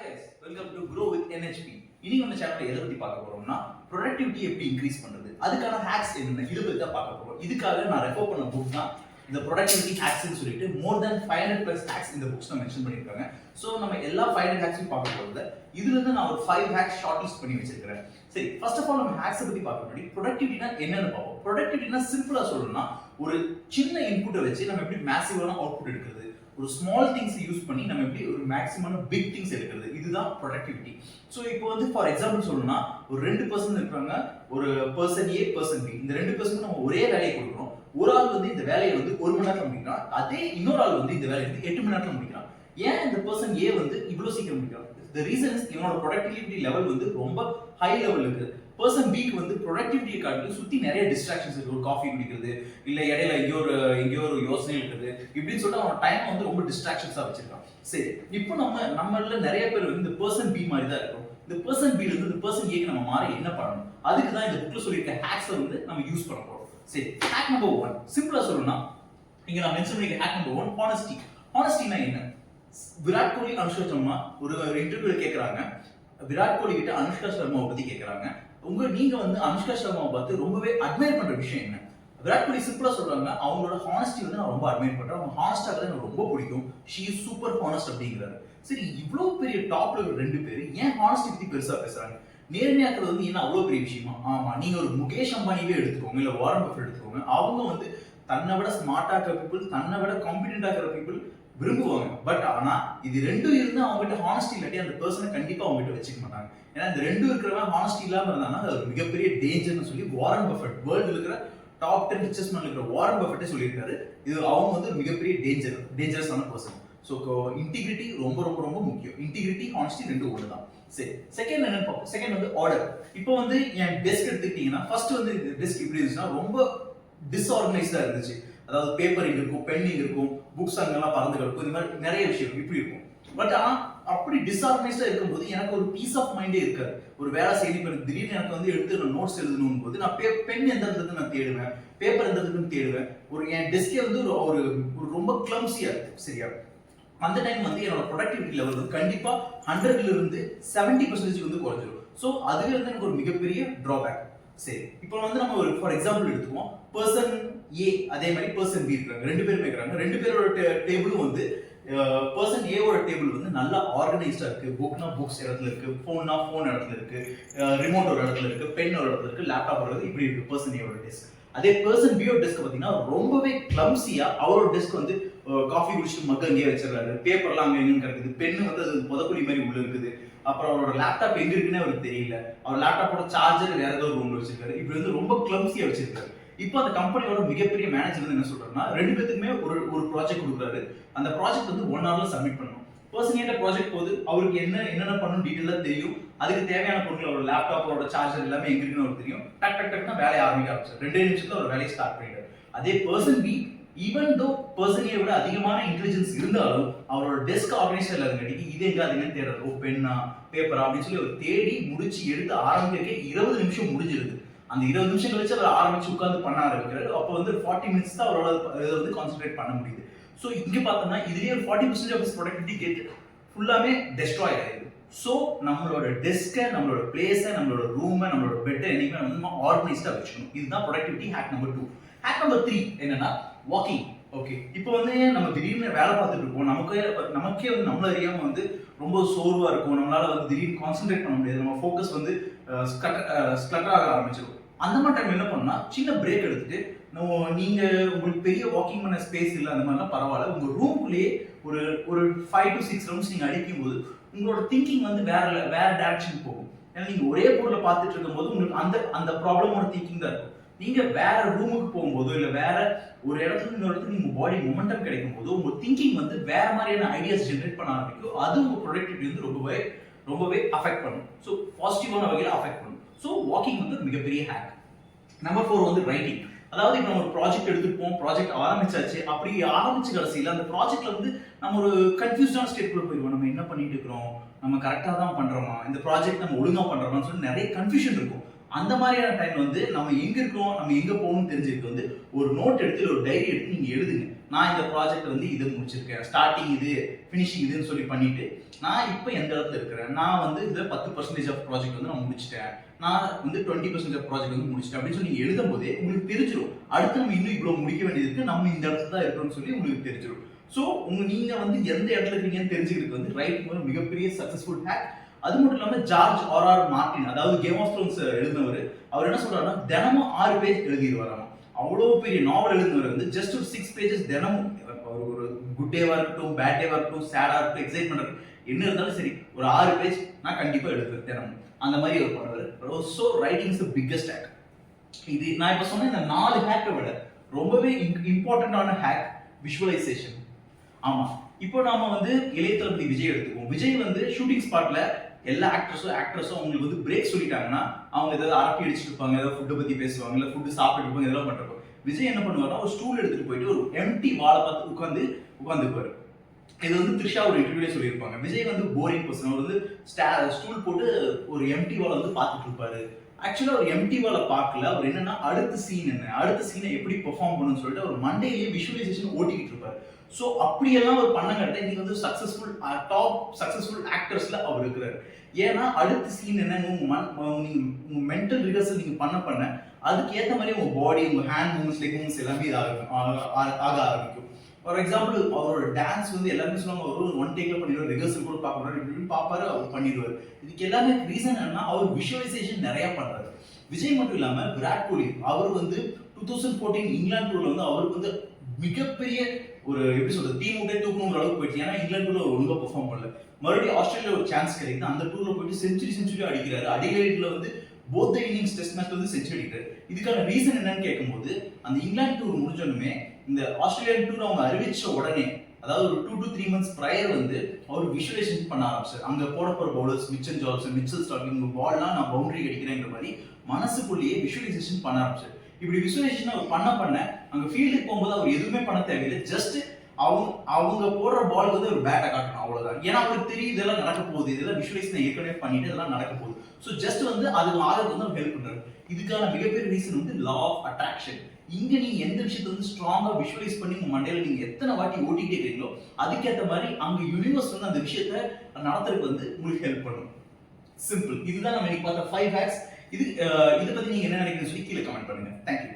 guys, welcome to Grow with NHP. இன்னைக்கு நம்ம சேனல்ல எதை பத்தி பார்க்க போறோம்னா ப்ரொடக்டிவிட்டி எப்படி இன்க்ரீஸ் பண்றது அதுக்கான ஹேக்ஸ் என்ன இது பத்தி தான் பார்க்க போறோம். இதுக்காக நான் ரெஃபர் பண்ண புக் தான் இந்த ப்ரொடக்டிவிட்டி ஹேக்ஸ்னு சொல்லிட்டு மோர் தென் 500+ ஹேக்ஸ் இந்த புக்ஸ்ல மென்ஷன் பண்ணிருக்காங்க. சோ நம்ம எல்லா 500 ஹேக்ஸையும் பார்க்க போறது. இதுல இருந்து நான் ஒரு 5 ஹேக்ஸ் ஷார்ட் லிஸ்ட் பண்ணி வச்சிருக்கேன். சரி, ஃபர்ஸ்ட் ஆஃப் ஆல் நம்ம ஹேக்ஸ் பத்தி பார்க்க முன்னாடி ப்ரொடக்டிவிட்டினா என்னன்னு பார்ப்போம். ப்ரொடக்டிவிட்டினா சிம்பிளா சொல்லணும்னா ஒரு சின்ன இன்புட்டை வச்சு நம்ம எப்படி மேசிவான அவுட்புட் எடுக்கிறது, ஒரு ஸ்மால் திங்ஸ் யூஸ் பண்ணி நம்ம எப்படி ஒரு மேக்ஸிமம் பிக் திங்ஸ் எடுக்கிறது, இதுதான் ப்ரொடக்டிவிட்டி. ஸோ இப்போ வந்து ஃபார் எக்ஸாம்பிள் சொல்லணும்னா ஒரு 2 பர்சன் இருக்காங்க, ஒரு பர்சன் ஏ பர்சன் பி. இந்த 2 பர்சனுக்கு நம்ம ஒரே வேலையை கொடுக்குறோம். ஒரு ஆள் வந்து இந்த வேலையை வந்து 1 மணி நேரத்தில் முடிக்கிறான், அதே இன்னொரு ஆள் வந்து இந்த வேலையை வந்து 8 மணி நேரத்தில் முடிக்கிறான். ஏன் இந்த பர்சன் ஏ வந்து இவ்வளவு சீக்கிரம் முடிக்கிறான்? the reason is இவனோட ப்ரொடக்டிவிட்டி லெவல் வந்து ரொம்ப ஹை லெவல் இருக்கு. பர்சன் பிக்கு வந்து ப்ரொடக்டிவிட்டியை காட்டி சுத்தி நிறைய டிஸ்ட்ராக்ஷன்ஸ் இருக்கு. ஒரு காஃபி குடிக்கிறது, இல்ல இடையில எங்கேயோ ஒரு யோசனை இருக்குது, இப்படின்னு சொல்லிட்டு அவன் டைம் வந்து ரொம்ப டிஸ்ட்ராக்ஷன்ஸா வச்சிருக்கான். சரி, இப்போ நம்மள நிறைய பேர் வந்து இந்த பர்சன் பி மாதிரி தான் இருக்கும். இந்த பர்சன் பில இருந்து இந்த பர்சன் ஏக்கு நம்ம மாற என்ன பண்ணணும், அதுக்கு தான் இந்த புக்ல சொல்லியிருக்க ஹேக்ஸை வந்து நம்ம யூஸ் பண்ண போறோம். சரி, ஹேக் நம்பர் 1 சிம்பிளா சொல்லணும்னா இங்க நான் மென்ஷன் பண்ணிருக்க ஹேக் நம்பர் 1 ஹானஸ்டி. ஹானஸ்டினா என்ன? விராட் கோலி அனுஷ்கா சர்மா ஒரு இன்டர்வியூல கேக்குறாங்க. விராட் கோலி கிட்ட அனுஷ்கா சர்மாவை பத்தி கேக்குறாங்க. நீங்க வந்து அனுஷ்கா சர்மாவை பார்த்து ரொம்பவே அட்மையர் பண்ற விஷயம் என்ன? விராட் கோலி சிம்பிளா சொல்றாங்க, அவங்களோட ஹானஸ்டி வந்து நான் ரொம்ப அட்மையர் பண்றேன், அவங்க ஹானஸ்டா இருக்கிறது எனக்கு ரொம்ப பிடிக்கும், ஷீ இஸ் சூப்பர் ஹானஸ்ட் அப்படிங்கிறாரு. சரி, இவ்வளவு பெரிய டாப்ல இருக்கிற 2 பேர் ஏன் ஹானஸ்டி பத்தி பெருசா பேசுறாங்க? நேர்மையாக்குறது வந்து என்ன அவ்வளவு பெரிய விஷயமா? ஆமா, நீங்க ஒரு முகேஷ் அம்பானியே எடுத்துக்கோங்க, இல்ல வாரன் பஃபெட் எடுத்துக்கோங்க. அவங்க வந்து தன்னை விட ஸ்மார்ட்டா இருக்கிற பீப்புள், தன்னை விட காம்பிடென்டா இருக்கிற பீப்புள் விரும்புவாங்க. பட் ஆனா இது 2 இருந்து அவங்க கிட்ட ஹானஸ்டி இல்லாட்டி அந்த பர்சனை கண்டிப்பா அவங்க கிட்ட வச்சுக்க மாட்டாங்க. ஏன்னா இந்த 2 இருக்கிறவன் ஹானஸ்டி இல்லாம இருந்தாங்கன்னா அது ஒரு மிகப்பெரிய டேஞ்சர்னு சொல்லி வாரன் பஃபெட், வேர்ல்டு இருக்கிற டாப் 10 ரிச்சஸ்ட் மேன் இருக்கிற வாரன் பஃபெட்டே சொல்லியிருக்காரு. இது அவங்க வந்து மிகப்பெரிய டேஞ்சரஸான பர்சன். ஸோ இன்டிகிரிட்டி ரொம்ப ரொம்ப ரொம்ப முக்கியம். இன்டிகிரிட்டி ஹானஸ்டி 2 ஒன்று தான். சரி, செகண்ட் என்னன்னு பார்ப்போம். செகண்ட் வந்து ஆர்டர். இப்போ வந்து என் டெஸ்க் எடுத்துக்கிட்டீங்கன்னா ஃபர்ஸ்ட் வந்து இந்த டெஸ்க் இப்படி இருந்துச்சுன்னா ரொம்ப டிஸ்ஆர்கனைஸ்டா இருந்துச்சு. அதாவது பேப்பர் இங்க இருக்கும், பென் இங்க இருக்கும், புக்ஸ் அங்கெல்லாம் பறந்து கிடக்கும், இந்த மாதிரி நிறைய விஷயம் இப்படி இருக்கும். பட் ஆனா அப்படி டிஸ்ஆர்கனைஸ்டா இருக்கும்போது எனக்கு ஒரு பீஸ் ஆஃப் மைண்டே இருக்காது. ஒரு வேலை செய்தி திடீர்னு எனக்கு வந்து எடுத்து நான் நோட்ஸ் எழுதணும் போது நான் பென் எந்த இடத்துல நான் தேடுவேன், பேப்பர் எந்த இடத்துல தேடுவேன். ஒரு என் டெஸ்கே வந்து ஒரு ரொம்ப கிளம்சியா இருக்கு. சரியா, அந்த டைம் வந்து என்னோட ப்ரொடக்டிவிட்டி லெவல் வந்து கண்டிப்பா 100ல இருந்து 70% வந்து குறைஞ்சிடும். ஸோ அதுல இருந்து எனக்கு ஒரு மிகப்பெரிய டிராபேக். சரி, இப்போ வந்து நம்ம ஒரு ஃபார் எக்ஸாம்பிள் எடுத்துக்குவோம். பர்சன் ஏ அதே மாதிரி பர்சன் பி இருக்காங்க, 2 பேரும் இருக்கிறாங்க. 2 பேரோட டேபிளும் வந்து பர்சன் ஏவோட டேபிள் வந்து நல்லா ஆர்கனைஸ்டா இருக்கு. புக்னா புக்ஸ் இடத்துல இருக்கு, போன்னா போன் இடத்துல இருக்கு, ரிமோட் ஒரு இடத்துல இருக்கு, பென் ஒரு இடத்துல இருக்கு, லேப்டாப் ஒரு இடத்துல இப்படி இருக்கு பர்சன் ஏவோட டெஸ்க். அதே பர்சன் பியோட டெஸ்க் பாத்தீங்கன்னா ரொம்பவே கிளம்சியா அவரோட டெஸ்க் வந்து காஃபி குடிச்சிட்டு மக்க அங்கேயே வச்சிடறாரு, பேப்பர்லாம் அங்க எங்கன்னு கிடக்குது, பென்னு வந்து அது புதக்குழி மாதிரி உள்ள இருக்குது. அப்புறம் அவரோட லேப்டாப் எங்க இருக்குன்னு அவருக்கு தெரியல, அவர் லேப்டாப்போட சார்ஜர் வேற ஏதோ ரூம்ல வச்சிருக்காரு. இப்படி வந்து ரொம்ப கிளம்சியா வச்சிருக்காரு. இப்போ அந்த கம்பெனியோட மிகப்பெரிய மேனேஜர் வந்து என்ன சொல்றாருன்னா 2 பேத்துக்குமே ஒரு ப்ராஜெக்ட் கொடுக்குறாரு. அந்த ப்ராஜெக்ட் வந்து 1 ஹவர்ல சப்மிட் பண்ணணும். பர்சன் ஏட்ட ப்ராஜெக்ட் போது அவருக்கு என்னென்ன பண்ணணும் டீடைலா தெரியும். அதுக்கு தேவையான பொருட்கள் அவரோட லேப்டாப்போட சார்ஜர் எல்லாமே எங்க இருக்குன்னு அவருக்கு தெரியும். டக் வேலையை ஆரம்பிக்க ஆரம்பிச்சார். 2 நிமிஷத்துல ஒரு வேலையை ஸ்டார்ட் பண்ணிட்டாரு. அதே person B even though person A விட அதிகமான இன்டெலிஜென்ஸ் இருந்தாலும் அவரோட டெஸ்க் ஆர்கனைசர் இல்லாதங்காட்டி இது எங்க அதுங்கன்னு தேடுறாரு. ஓ, பென்னா பேப்பரா அப்படின்னு சொல்லி அவர் தேடி முடிச்சு எடுத்து ஆரம்பிக்க 20 நிமிஷம் முடிஞ்சிருது. அந்த 20 நிமிஷம் கழிச்சு அவர் ஆரம்பிச்சு உட்கார்ந்து பண்ண ஆரம்பிக்கிறாரு. அப்போ வந்து 40 மினிட்ஸ் தான் அவரோட வந்து கான்சென்ட்ரேட் பண்ண முடியுது. ஸோ இங்க பார்த்தோம்னா இதுலயே ஒரு 40% ஆஃப் ப்ரொடக்டிவிட்டி கெட் ஃபுல்லாமே டெஸ்ட்ராய் ஆயிடுது. ஸோ நம்மளோட டெஸ்க்கை, நம்மளோட பிளேஸை, நம்மளோட ரூமை, நம்மளோட பெட்டை என்னைக்குமே வந்து ஆர்கனைஸ்டா வச்சுக்கணும். இதுதான் productivity hack number 2. Hack number 3 என்னன்னா வாக்கிங். ஓகே, இப்போ வந்து நம்ம திடீர்னு வேலை பார்த்துட்டு இருப்போம், நமக்கே வந்து நம்மள அறியாம வந்து ரொம்ப சோர்வா இருக்கும், நம்மளால வந்து திடீர்னு கான்சென்ட்ரேட் பண்ண முடியாது, நம்ம ஃபோக்கஸ் வந்து ஸ்க்ளட்டர் ஆக ஆரம்பிச்சிடும். அந்த மாதிரி டைம் என்ன பண்ணா சின்ன பிரேக் எடுத்துட்டு நீங்க உங்களுக்கு பெரிய வாக்கிங் பண்ண ஸ்பேஸ் இல்லை அந்த மாதிரிலாம் பரவாயில்ல, உங்க ரூம்குள்ளேயே ஒரு 5 to 6 ரவுண்ட்ஸ் நீங்க அடிக்கும் போது உங்களோட திங்கிங் வந்து வேற டைரக்ஷன் போகும். ஏன்னா நீங்க ஒரே பொருளை பார்த்துட்டு இருக்கும் போது உங்களுக்கு அந்த ப்ராப்ளமோட திங்கிங் தான் இருக்கும். நீங்க வேற ரூமுக்கு போகும்போதோ இல்ல வேற ஒரு இடத்துல இன்னொரு இடத்துல நீங்க பாடி மொமெண்டம் கிடைக்கும் போது உங்க திங்கிங் வந்து வேற மாதிரியான ஐடியாஸ் ஜெனரேட் பண்ண ஆரம்பிக்கும். அது உங்க ப்ரொடக்டிவிட்டி வந்து ரொம்பவே அஃபெக்ட் பண்ணும். ஸோ பாசிட்டிவான வகையில் அஃபெக்ட் பண்ணும். ஸோ வாக்கிங் வந்து மிகப்பெரிய ஹேக். நம்பர் 4 வந்து ரைட்டிங். அதாவது இப்போ நம்ம ஒரு ப்ராஜெக்ட் எடுத்துப்போம், ப்ராஜெக்ட் ஆரம்பிச்சாச்சு, அப்படி ஆரம்பிச்ச கடைசியில் அந்த ப்ராஜெக்ட்ல வந்து நம்ம ஒரு கன்ஃபியூஸ்டான ஸ்டேட்குள்ள போயிடுவோம். நம்ம என்ன பண்ணிட்டு இருக்கிறோம், நம்ம கரெக்டாக தான் பண்றோமா, இந்த ப்ராஜெக்ட் நம்ம ஒழுங்கா பண்றோமான்னு சொல்லி நிறைய கன்ஃபியூஷன் இருக்கும். அந்த மாதிரியான டைம் வந்து நம்ம எங்க இருக்கோம், நம்ம எங்க போகணும்னு தெரிஞ்சுக்க வந்து ஒரு நோட் எடுத்து ஒரு டைரி எடுத்து நீங்க எழுதுங்க. நான் இந்த ப்ராஜெக்ட் வந்து இது முடிச்சிருக்கேன், ஸ்டார்டிங் இது, ஃபினிஷிங் இதுன்னு சொல்லி பண்ணிட்டு நான் இப்போ எந்த இடத்துல இருக்கிறேன், நான் வந்து இதுல 10% ஆஃப் ப்ராஜெக்ட் வந்து நான் முடிச்சிட்டேன், நான் வந்து 20% ஆஃப் ப்ராஜெக்ட் வந்து முடிச்சிட்டேன் அப்படின்னு சொல்லி நீங்க எழுதும் போதே உங்களுக்கு தெரிஞ்சிடும். அடுத்து நம்ம இன்னும் இவ்வளவு முடிக்க வேண்டியது இருக்கு, நம்ம இந்த இடத்துல தான் இருக்கோம்னு சொல்லி உங்களுக்கு தெரிஞ்சிடும். ஸோ நீங்க வந்து எந்த இடத்துல இருக்கீங்கன்னு தெரிஞ்சுக்கிறது வந்து ரைட்டிங் ஒரு மிகப்பெரிய சக்சஸ்ஃபுல் ஹேக். அது மட்டும் இல்லாம ஜார்ஜ் ஆர் மார்டின், அதாவது கேம் ஆஃப் த்ரோன்ஸ் எழுதினவர், அவர் என்ன சொல்றாருன்னா தினமும் 6 பேஜ் எழுதிடுவாராம். அவ்வளோ பெரிய நாவல் எழுதினவர் வந்து ஜஸ்ட் ஒரு 6 பேஜஸ் தினமும், ஒரு குட் டேவா இருக்கட்டும், பேட் டேவா இருக்கட்டும், சேடா இருக்கட்டும், எக்ஸைட்மெண்ட் இருக்கட்டும், என்ன இருந்தாலும் சரி ஒரு 6 பேஜ் நான் கண்டிப்பா எழுதுவேன் தினமும். அந்த மாதிரி அவர் பண்ணுவார். So writing is the biggest hack. இது நான் இப்ப சொன்ன இந்த 4 ஹேக்கை விட ரொம்பவே இம்பார்ட்டன்டான ஹேக் விஷுவலைசேஷன். ஆமா, இப்போ நாம வந்து இளைய தளபதி விஜய் எடுத்துக்குவோம். விஜய் வந்து ஷூட்டிங் ஸ்பாட்ல எல்லா ஆக்டர்ஸும் அவங்களுக்கு வந்து பிரேக் சொல்லிட்டாங்கன்னா அவங்க ஏதாவது அரப்பி அடிச்சுட்டு இருப்பாங்க, ஏதாவது ஃபுட்டை பத்தி பேசுவாங்க, இல்லை ஃபுட்டு சாப்பிட்டு இருப்பாங்க, இதெல்லாம் பண்றப்போ விஜய் என்ன பண்ணுவாருன்னா ஒரு ஸ்டூல் எடுத்துட்டு போயிட்டு ஒரு எம்டி வாழை பார்த்து உட்காந்துப்பாரு. இது வந்து த்ரிஷா ஒரு இன்டர்வியூல சொல்லியிருப்பாங்க. விஜய் வந்து போரிங் பர்சன், அவர் வந்து ஸ்டூல் போட்டு ஒரு எம்டி வாழை வந்து பார்த்துட்டு இருப்பாரு. ஆக்சுவலா ஒரு எம்டி வாழை பார்க்கல, அவர் என்னன்னா அடுத்த சீனை எப்படி பெர்ஃபார்ம் பண்ணணும்னு சொல்லிட்டு அவர் மண்டேலயே விஷுவலைசேஷன் ஓட்டிக்கிட்டு இருப்பாரு. ஸோ அப்படியெல்லாம் ஒரு பண்ணங்காட்ட இன்னைக்கு வந்து டாப் சக்சஸ்ஃபுல் ஆக்டர்ஸ்ல அவர் இருக்கிறாரு. ஏன்னா அடுத்த சீன் என்ன, உங்க மென்டல் ரிஹர்சல் நீங்க பண்ண அதுக்கு ஏற்ற மாதிரி உங்க பாடி, உங்க ஹேண்ட் மூவ்மெண்ட்ஸ், லெக் மூவ்மெண்ட்ஸ் எல்லாமே ஆக ஆரம்பிக்கும். ஃபார் எக்ஸாம்பிள் அவரோட டான்ஸ் வந்து எல்லாருமே சொல்லுவாங்க, ஒரு 1 டேக்ல பண்ணிடுவார், ரிஹர்சல் கூட பார்ப்பாரு, அவர் பண்ணிடுவார். இதுக்கு எல்லாமே ரீசன் என்னன்னா அவர் விஷுவலைசேஷன் நிறைய பண்றாரு. விஜய் மட்டும் இல்லாம விராட் கோலி, அவர் வந்து 2014 இங்கிலாந்து டூர்ல வந்து அவருக்கு வந்து மிகப்பெரிய ஒரு எப்படி சொல்றது டீம் விட்டே தூக்கணுங்கிற அளவுக்கு போயிடுச்சு. ஏன்னா இங்கிலாந்து டூர்ல ஒழுங்கா பெர்ஃபார்ம் பண்ணல. மறுபடியும் ஆஸ்திரேலியா ஒரு சான்ஸ் கிடைக்குது, அந்த டூர்ல போயிட்டு செஞ்சுரி அடிக்கிறாரு. அடிலைட்ல வந்து போத் இன்னிங்ஸ் டெஸ்ட் மேட்ச்ல வந்து செஞ்சுரி அடிக்கிறாரு. இதுக்கான ரீசன் என்னன்னு கேட்கும்போது அந்த இங்கிலாந்து டூர் முடிஞ்சோடனே இந்த ஆஸ்திரேலியன் டூர் அவங்க அறிவிச்ச உடனே, அதாவது ஒரு 2 to 3 months prior வந்து அவர் விஷுவலைசேஷன் பண்ண ஆரம்பிச்சார். அங்க போட போற bowlers Mitchell Johnson, Mitchell Stark, இந்த பால்லாம் நான் பவுண்டரி அடிக்கிறேங்கிற மாதிரி மனசுக்குள்ளேயே விஷுவலைசேஷன் பண்ண ஆரம்பிச்சார். இப்படி விஷுவலைசேஷன் அவர் பண்ண அங்க ஃபீல்டுக்கு போகும்போது அவர் எதுவுமே பண்ண தேவையில்லை. ஜஸ்ட் அவங்க போடுற பால் வந்து ஒரு பேட்டை காட்டணும், அவ்வளவுதான். ஏன்னா அவருக்கு தெரியும் இதெல்லாம் நடக்க போகுது, இதெல்லாம் விஷுவலைஸ் ஏற்கனவே பண்ணிட்டு இதெல்லாம் நடக்க போகுது. ஸோ ஜஸ்ட் வந்து அது ஆளுக்கு வந்து அவர் ஹெல்ப் பண்றாரு. இதுக்கான மிகப்பெரிய ரீசன் வந்து லா ஆஃப் அட்ராக்ஷன். இங்க நீங்க எந்த விஷயத்தை வந்து ஸ்ட்ராங்கா விஷுவலைஸ் பண்ணி உங்க மண்டையில நீங்க எத்தனை வாட்டி ஓட்டிட்டே இருக்கீங்களோ அதுக்கேற்ற மாதிரி அங்க யூனிவர்ஸ் வந்து அந்த விஷயத்த நடத்துறதுக்கு வந்து உங்களுக்கு ஹெல்ப் பண்ணும். சிம்பிள். இதுதான் நம்ம இன்னைக்கு பார்த்த 5 ஹேக்ஸ். இது பத்தி நீங்க என்ன நினைக்கிறீங்கன்னு சொல்லி கீழே கமெண்ட் பண்ணுங்க. தேங்க்யூ.